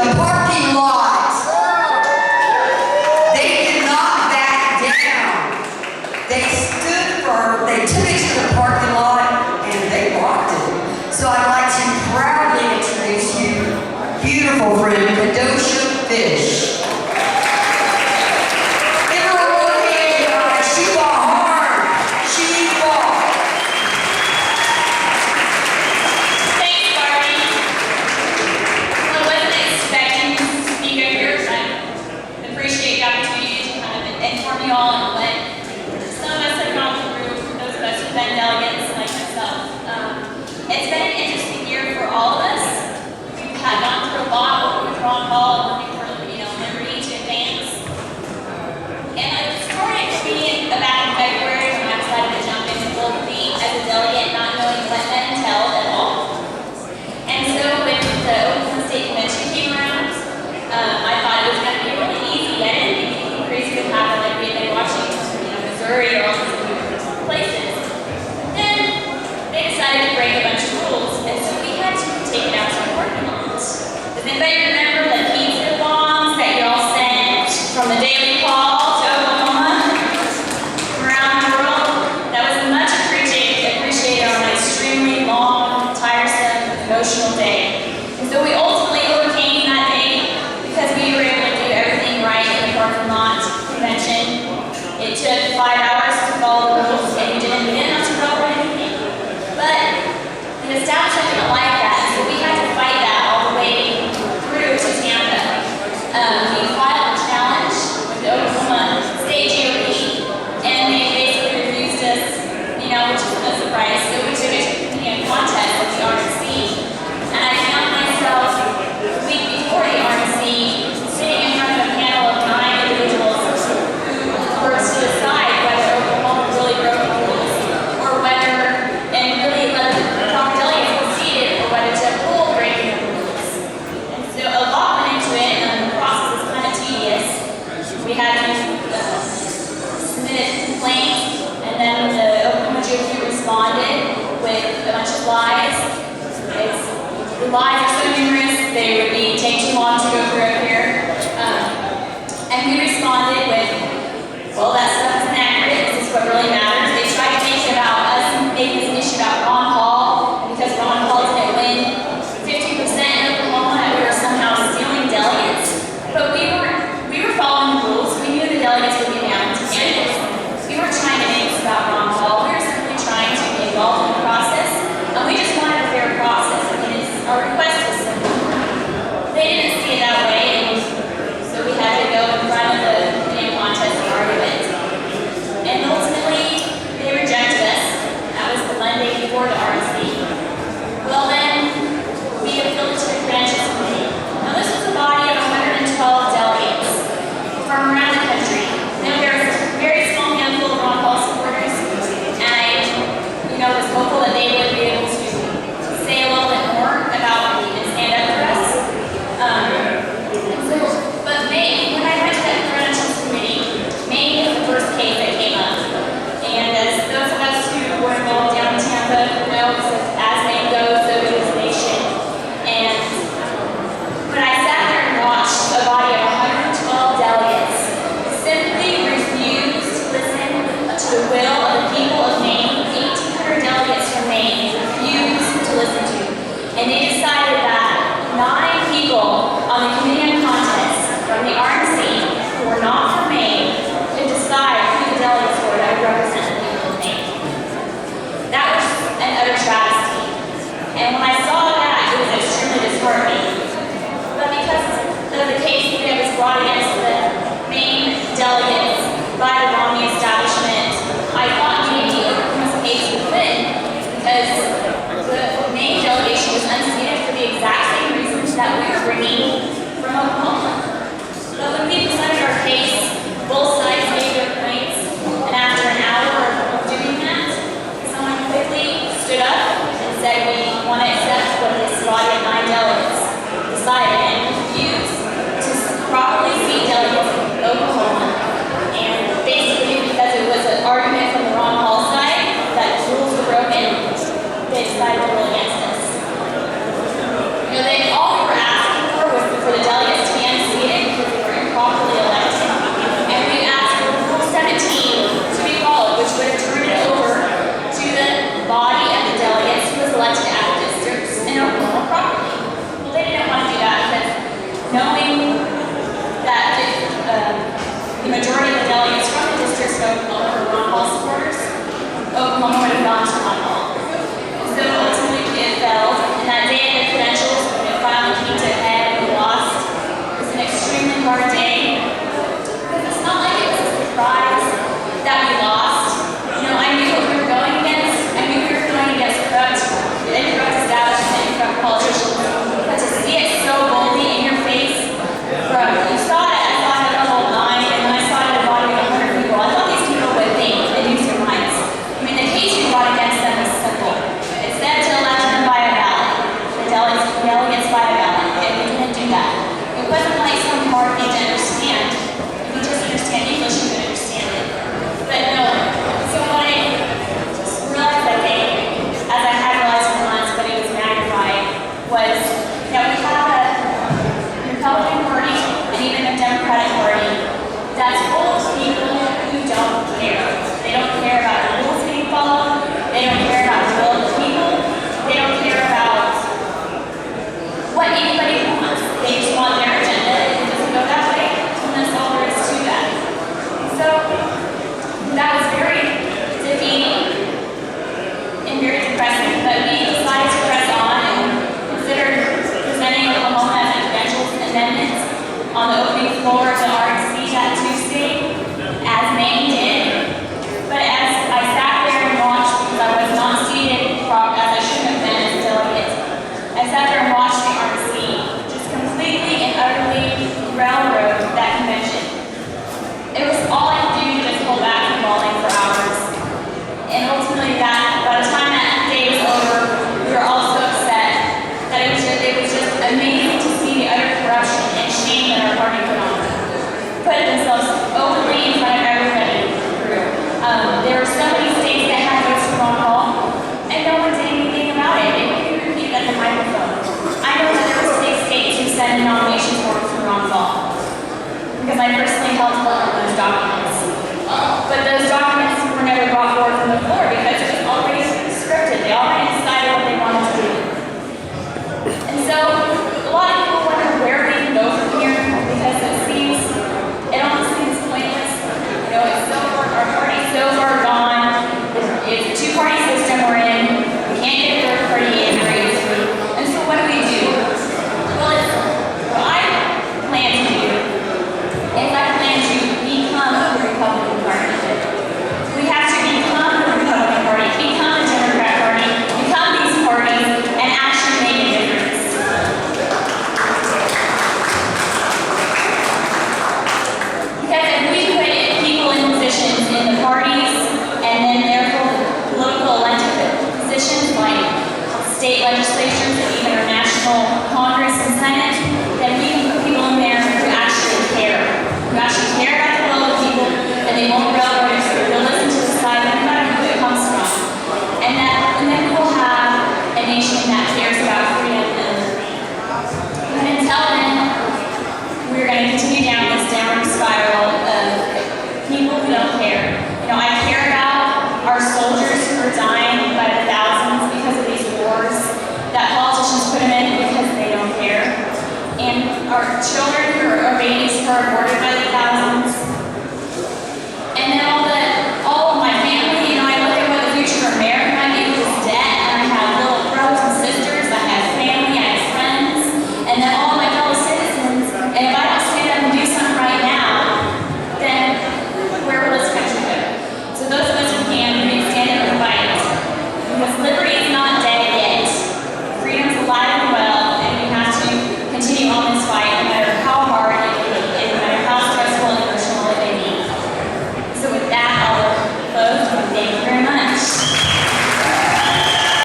the parking lot. They did not back down. They stood firm, they took it to the parking lot, and they rocked it. So I'd like to proudly introduce you, beautiful friend, Qadoshyah Fish. Give her a little hand, guys. She fought hard. She fought. Thanks, Barbie. I wasn't expecting to speak up here, but I appreciate the opportunity to kind of inform you all on what some of us have gone through, those of us who've been delegates like myself. It's been an interesting year for all of us. We've gone through a lot with Ron Hall and working for, liberty to advance. And it started for me back in February when I decided to jump into full feet as a delegate, not knowing what that entailed at all. And so when the Oklahoma State Convention came around, I thought it was going to be really easy. I didn't think anything crazy would happen like we had been watching, Missouri or all these other places. Then they decided to break a bunch of rules, and so we had to take it out to the parking lot. Does anybody remember the pizza bombs that you all sent from the Daily Call to Oklahoma around the world? That was much appreciated on an extremely long, tiresome, emotional day. And so we ultimately overcame that day because we were able to do everything right in the parking lot convention. It took 5 hours to follow the rules, and we didn't have to follow anything. But the establishment didn't like that, so we had to fight that all the way through to Tampa. We filed a challenge with the Oklahoma State GOP, and they basically refused us, which was no surprise. So we took it to a contest with the RNC, and I found myself the week before the RNC sitting in front of a panel of 9 individuals who were to decide whether Oklahoma really broke the rules, or whether, and really let the proper delegates be seated, or whether to uphold breaking the rules. And so a lot went into it, and the process was kind of tedious. We had to submit complaints, and then the Oklahoma GOP responded with a bunch of lies. The lies are so numerous, they would take too long to go through up here. And we responded with, well, that stuff isn't accurate. This is what really matters. They tried to make it about us making this an issue about Ron Hall, because Ron Hall didn't win 50% in Oklahoma, and we were somehow stealing delegates. But we were following the rules. We knew the delegates would be down to candidates. We weren't trying to make this about Ron Hall. We were simply trying to be involved in the process, and we just wanted a fair process. Our request was simple. They didn't see it that way, and so we had to go in front of the committee contest and argue it. And ultimately, they rejected us. That was the Monday before the RNC. Well then, we appealed to the Credentials Committee. Now this was a body of 112 delegates from around the country. Now there was a very small handful of Ron Paul supporters, and I was hopeful that they would be able to say a little bit more about me and stand up for us. But when I went to that Credentials Committee, Maine was the first case that came up. And as those of us who were involved down in Tampa know, as Maine goes, so goes the nation. And when I sat there and watched a body of 112 delegates simply refuse to listen to the will of the people of Maine, 1,800 delegates from Maine refused to listen to. And they decided that 9 people on the committee on contests from the RNC who were not from Maine could decide who the delegates were that would represent the people of Maine. That was an utter travesty. And when I saw that, it was extremely disheartening. But because of the case that was brought against the Maine delegates by the Romney establishment, I thought maybe Oklahoma's case would win, because the Maine delegation was unseated for the exact same reasons that we were bringing from helped work on those documents. But those documents were never brought forward from the floor because it was already scripted. They already decided what they wanted to do. And so a lot of people wonder where we can go from here because it almost seems pointless. You know, it's so far, our party's so far gone. It's a two-party system we're in. We can't get a third party in very easily. And so what do we do? Well, what I plan to do is I plan to become the Republican Party. We have to become the Republican Party, become the Democrat Party, become these parties, and actually make a difference. Because if we put people in positions in the parties, and then therefore political elected positions like state legislatures and even our national Congress and Senate, then we can put people in there who actually care about the will of people, and they won't railroad us. They'll listen to the side no matter who it comes from. And then we'll have a nation that cares about freedom and liberty. But until then, we're going to continue down this downward spiral of people who don't care. You know, I care about our soldiers who are dying by the thousands because of these wars that politicians put them in because they don't care. And our children who are babies who are aborted by the thousands. And then all